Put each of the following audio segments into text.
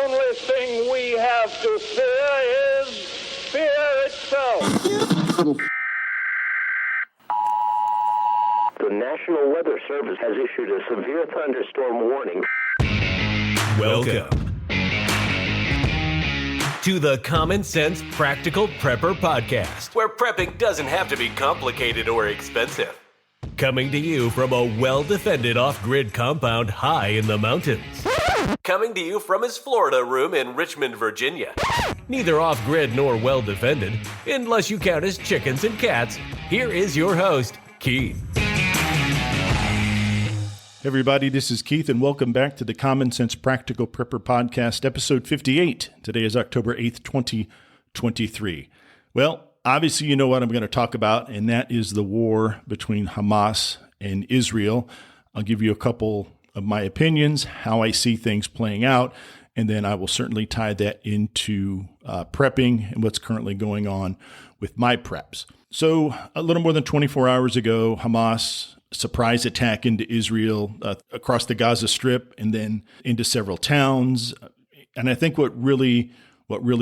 only thing we have to fear is fear itself. The National Weather Service has issued a severe thunderstorm warning. Welcome to the Common Sense Practical Prepper Podcast, where prepping doesn't have to be complicated or expensive. Coming to you from a well-defended off-grid compound high in the mountains. Coming to you from his Florida room in Richmond, Virginia. Neither off-grid nor well-defended, unless you count his chickens and cats. Here is your host, Keith. Hey everybody, this is Keith, and welcome back to the Common Sense Practical Prepper Podcast, episode 58. Today is October 8th, 2023. Well, obviously you know what I'm going to talk about, and that is the war between Hamas and Israel. I'll give you a couple of my opinions, how I see things playing out, and then I will certainly tie that into prepping and what's currently going on with my preps. So a little more than 24 hours ago, Hamas surprise attack into Israel across the Gaza Strip and then into several towns. And I think what really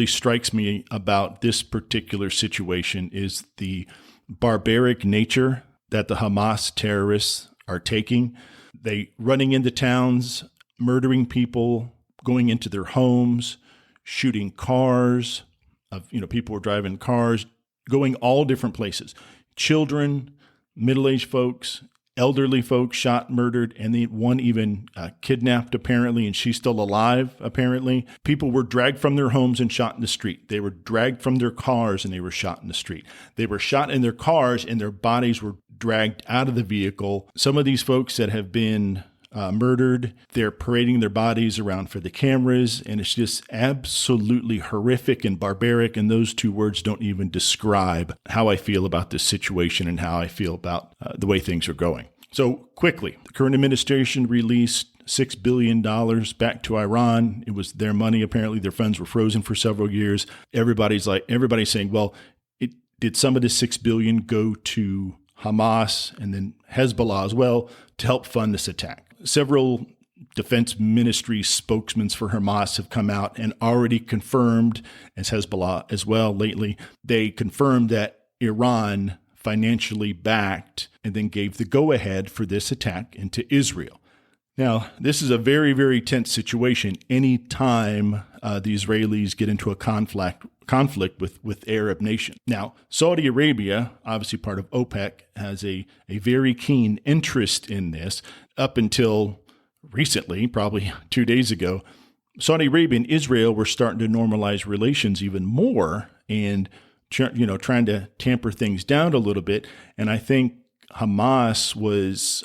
strikes me about this particular situation is the barbaric nature that the Hamas terrorists are taking. They running into towns, murdering people, going into their homes, shooting cars. People were driving cars, going all different places. Children, middle-aged folks, elderly folks shot, murdered, and one even kidnapped, apparently, and she's still alive, apparently. People were dragged from their homes and shot in the street. They were dragged from their cars and they were shot in the street. They were shot in their cars and their bodies were dragged out of the vehicle. Some of these folks that have been murdered, they're parading their bodies around for the cameras, and it's just absolutely horrific and barbaric, and those two words don't even describe how I feel about this situation and how I feel about the way things are going. So quickly, the current administration released $6 billion back to Iran. It was their money. Apparently their funds were frozen for several years. Everybody's saying, well, did some of this $6 billion go to Hamas and then Hezbollah as well to help fund this attack? Several defense ministry spokesmen for Hamas have come out and already confirmed, as Hezbollah as well lately, they confirmed that Iran financially backed and then gave the go-ahead for this attack into Israel. Now, this is a very, very tense situation anytime the Israelis get into a conflict with Arab nations. Now, Saudi Arabia, obviously part of OPEC, has a very keen interest in this. Up until recently, probably 2 days ago, Saudi Arabia and Israel were starting to normalize relations even more and trying to tamper things down a little bit. And I think Hamas was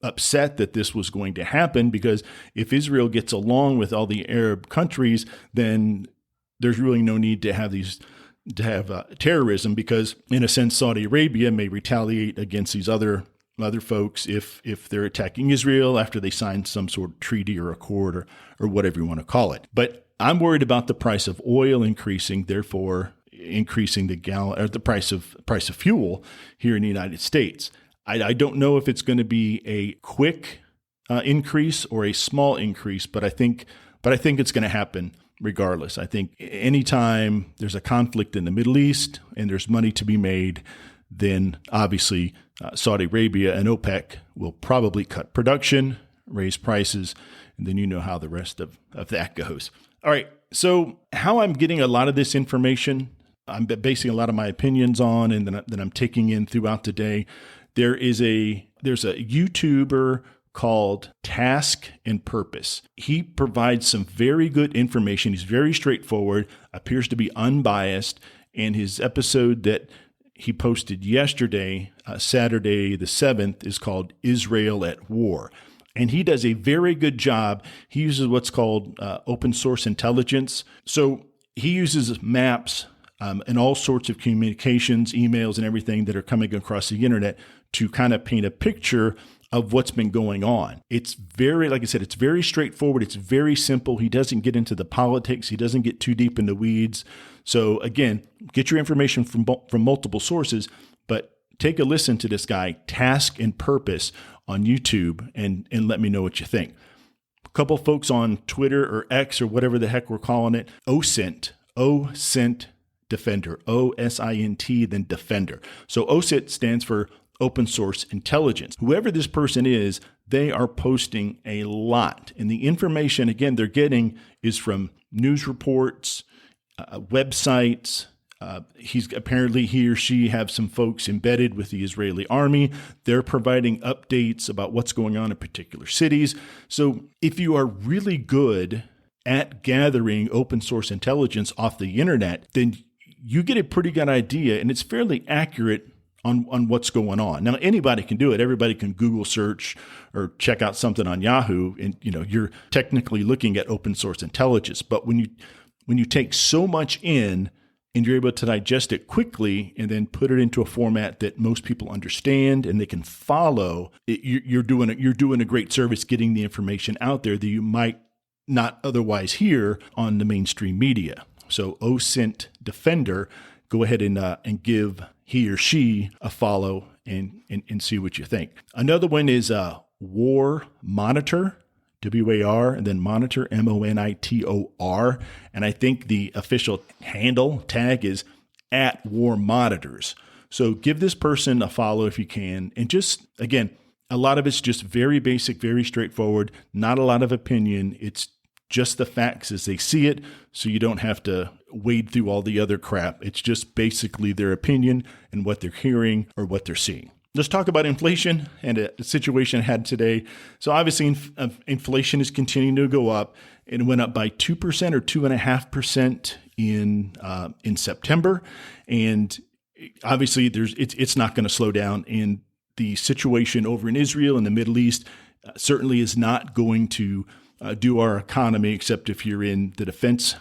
upset that this was going to happen, because if Israel gets along with all the Arab countries, then there's really no need to have terrorism, because in a sense, Saudi Arabia may retaliate against these other folks if they're attacking Israel after they sign some sort of treaty or accord or whatever you want to call it. But I'm worried about the price of oil increasing, therefore increasing the price of fuel here in the United States. I don't know if it's going to be a quick increase or a small increase, but I think it's going to happen regardless. I think anytime there's a conflict in the Middle East and there's money to be made, then obviously Saudi Arabia and OPEC will probably cut production, raise prices, and then you know how the rest of that goes. All right, so how I'm getting a lot of this information, I'm basing a lot of my opinions on, and then I'm taking in throughout the day. There's a YouTuber called Task and Purpose. He provides some very good information. He's very straightforward, appears to be unbiased, and his episode that he posted yesterday, Saturday the 7th, is called Israel at War. And he does a very good job. He uses what's called open source intelligence. So he uses maps and all sorts of communications, emails, and everything that are coming across the internet to kind of paint a picture of what's been going on. It's very, like I said, it's very straightforward. It's very simple. He doesn't get into the politics. He doesn't get too deep in the weeds. So again, get your information from multiple sources, but take a listen to this guy, Task and Purpose, on YouTube, and let me know what you think. couple folks on Twitter or X or whatever the heck we're calling it, OSINT Defender, OSINT, then Defender. So OSINT stands for Open Source Intelligence. Whoever this person is, they are posting a lot. And the information, again, they're getting is from news reports, websites. He or she have some folks embedded with the Israeli army. They're providing updates about what's going on in particular cities. So if you are really good at gathering open source intelligence off the internet, then you get a pretty good idea, and it's fairly accurate on what's going on. Now, anybody can do it. Everybody can Google search or check out something on Yahoo, and you're technically looking at open source intelligence. But when you take so much in and you're able to digest it quickly and then put it into a format that most people understand and they can follow, you're doing a great service getting the information out there that you might not otherwise hear on the mainstream media. So OSINT Defender, go ahead and give he or she a follow and see what you think. Another one is War Monitor, WAR, and then Monitor, MONITOR. And I think the official handle tag is @WarMonitors. So give this person a follow if you can. And just, again, a lot of it's just very basic, very straightforward, not a lot of opinion. It's just the facts as they see it, so you don't have to wade through all the other crap. It's just basically their opinion and what they're hearing or what they're seeing. Let's talk about inflation and a situation I had today. So obviously inflation is continuing to go up. It went up by 2% or 2.5% in September. And obviously it's not going to slow down. And the situation over in Israel and the Middle East certainly is not going to do our economy, except if you're in the defense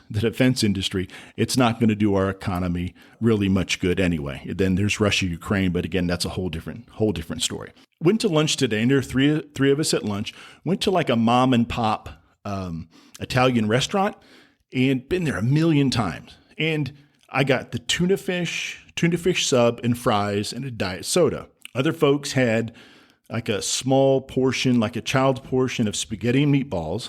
industry. It's not going to do our economy really much good anyway. Then there's Russia, Ukraine, but again, that's a whole different story. Went to lunch today, and there are three of us at lunch. Went to like a mom and pop Italian restaurant, and been there a million times. And I got the tuna fish sub and fries and a diet soda. Other folks had like a small portion, like a child's portion of spaghetti and meatballs.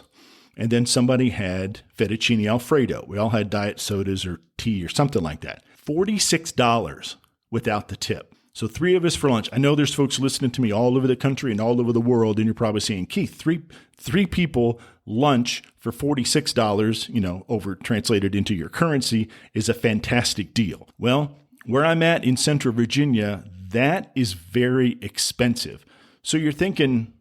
And then somebody had fettuccine Alfredo. We all had diet sodas or tea or something like that. $46 without the tip. So three of us for lunch. I know there's folks listening to me all over the country and all over the world, and you're probably saying, Keith, three people lunch for $46, over translated into your currency is a fantastic deal. Well, where I'm at in Central Virginia, that is very expensive. So you're thinking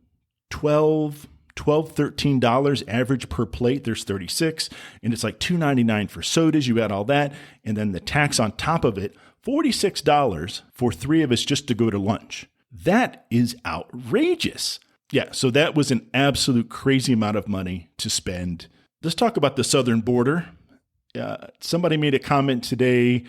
$12, $13 average per plate. There's 36, and it's like $2.99 for sodas. You add all that, and then the tax on top of it, $46 for three of us just to go to lunch. That is outrageous. Yeah, so that was an absolute crazy amount of money to spend. Let's talk about the southern border. Somebody made a comment today.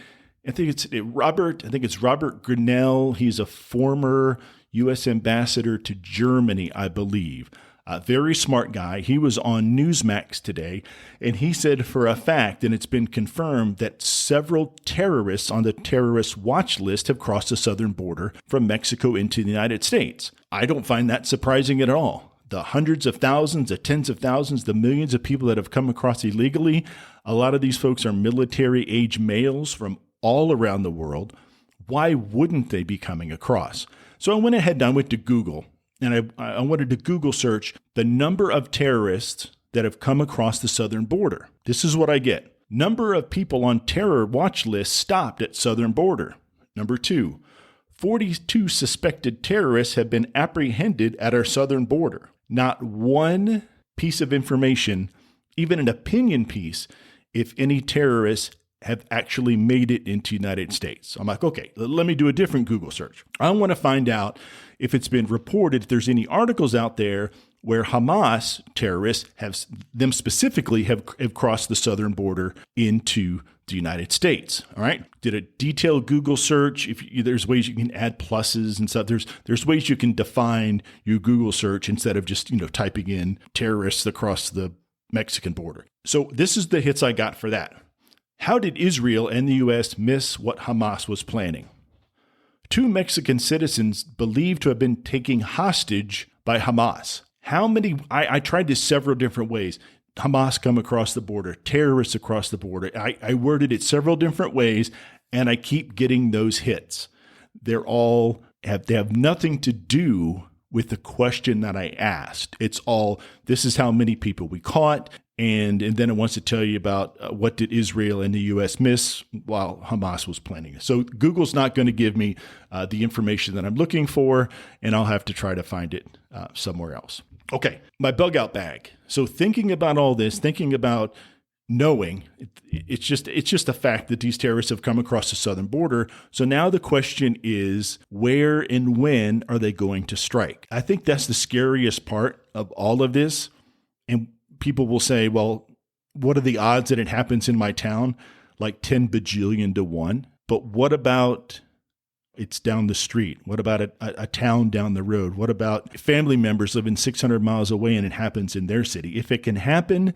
I think it's Robert Grinnell. He's a former U.S. ambassador to Germany, I believe. A very smart guy. He was on Newsmax today, and he said for a fact, and it's been confirmed, that several terrorists on the terrorist watch list have crossed the southern border from Mexico into the United States. I don't find that surprising at all. The hundreds of thousands, the tens of thousands, the millions of people that have come across illegally, a lot of these folks are military-age males from all around the world. Why wouldn't they be coming across? So I went ahead and I went to Google, and I wanted to Google search the number of terrorists that have come across the southern border. This is what I get. Number of people on terror watch lists stopped at southern border. Number 2, 42 suspected terrorists have been apprehended at our southern border. Not one piece of information, even an opinion piece, if any terrorists have actually made it into the United States. I'm like, okay, let me do a different Google search. I want to find out if it's been reported, if there's any articles out there where Hamas terrorists have crossed the southern border into the United States. All right. Did a detailed Google search. There's ways you can add pluses and stuff. There's ways you can define your Google search instead of just, typing in terrorists across the Mexican border. So this is the hits I got for that. How did Israel and the U.S. miss what Hamas was planning? 2 Mexican citizens believed to have been taken hostage by Hamas. how many, I tried this several different ways. Hamas come across the border, terrorists across the border. I worded it several different ways, and I keep getting those hits. They have nothing to do with the question that I asked. It's all, this is how many people we caught, and then it wants to tell you about what did Israel and the U.S. miss while Hamas was planning. So Google's not going to give me the information that I'm looking for, and I'll have to try to find it somewhere else. Okay, my bug out bag. So thinking about all this, thinking about knowing, it's just a fact that these terrorists have come across the southern border. So now the question is, where and when are they going to strike? I think that's the scariest part of all of this. And people will say, well, what are the odds that it happens in my town? Like 10 bajillion to 1. But what about it's down the street? What about a town down the road? What about family members living 600 miles away and it happens in their city? If it can happen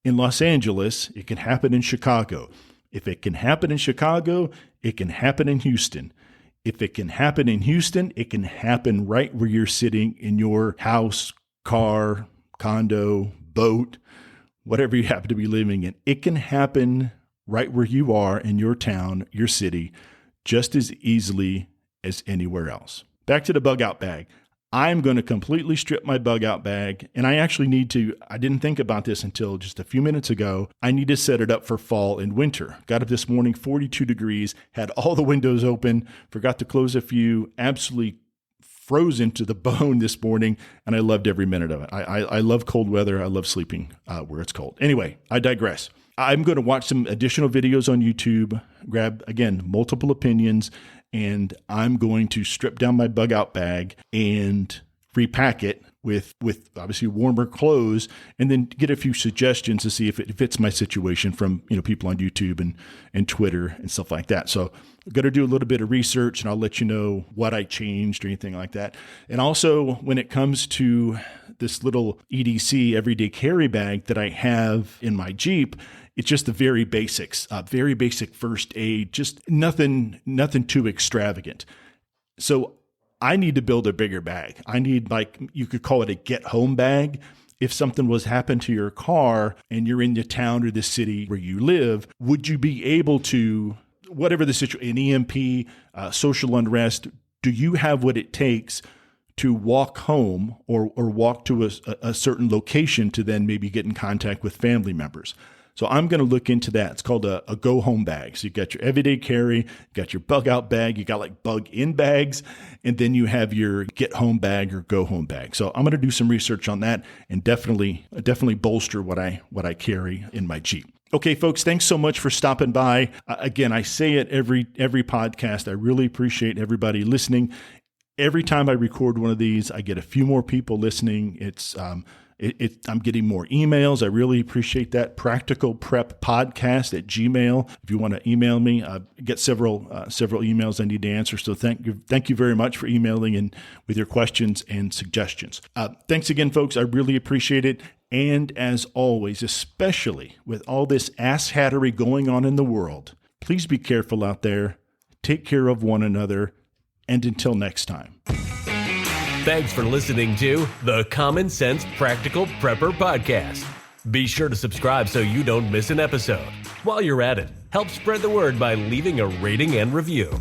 in Los Angeles, it can happen in Chicago. If it can happen in Chicago, it can happen in Houston. If it can happen in Houston, it can happen right where you're sitting in your house, car, condo, boat, whatever you happen to be living in. It can happen right where you are in your town, your city, just as easily as anywhere else. Back to the bug out bag. I'm going to completely strip my bug out bag, and I actually need to, I didn't think about this until just a few minutes ago. I need to set it up for fall and winter. Got up this morning, 42 degrees, had all the windows open, forgot to close a few, absolutely frozen to the bone this morning, and I loved every minute of it. I love cold weather. I love sleeping where it's cold. Anyway, I digress. I'm going to watch some additional videos on YouTube, grab, again, multiple opinions, and I'm going to strip down my bug out bag and repack it with obviously warmer clothes, and then get a few suggestions to see if it fits my situation from people on YouTube and Twitter and stuff like that. So I'm going to do a little bit of research, and I'll let you know what I changed or anything like that. And also, when it comes to this little EDC everyday carry bag that I have in my Jeep, it's just the very basics, very basic first aid, just nothing too extravagant. So I need to build a bigger bag. I need, like, you could call it a get home bag. If something was happened to your car and you're in the town or the city where you live, would you be able to, whatever the situation, an EMP, social unrest, do you have what it takes to walk home or walk to a certain location to then maybe get in contact with family members? So I'm going to look into that. It's called a go home bag. So you got your everyday carry, you got your bug out bag, you got like bug in bags, and then you have your get home bag or go home bag. So I'm going to do some research on that and definitely bolster what I carry in my Jeep. Okay, folks, thanks so much for stopping by. Again, I say it every podcast. I really appreciate everybody listening. Every time I record one of these, I get a few more people listening. I'm getting more emails. I really appreciate that. practicalpreppodcast@gmail. If you want to email me, get several emails I need to answer. So thank you very much for emailing and with your questions and suggestions. Thanks again, folks. I really appreciate it. And as always, especially with all this asshattery going on in the world, please be careful out there. Take care of one another. And until next time. Thanks for listening to the Common Sense Practical Prepper Podcast. Be sure to subscribe so you don't miss an episode. While you're at it, help spread the word by leaving a rating and review.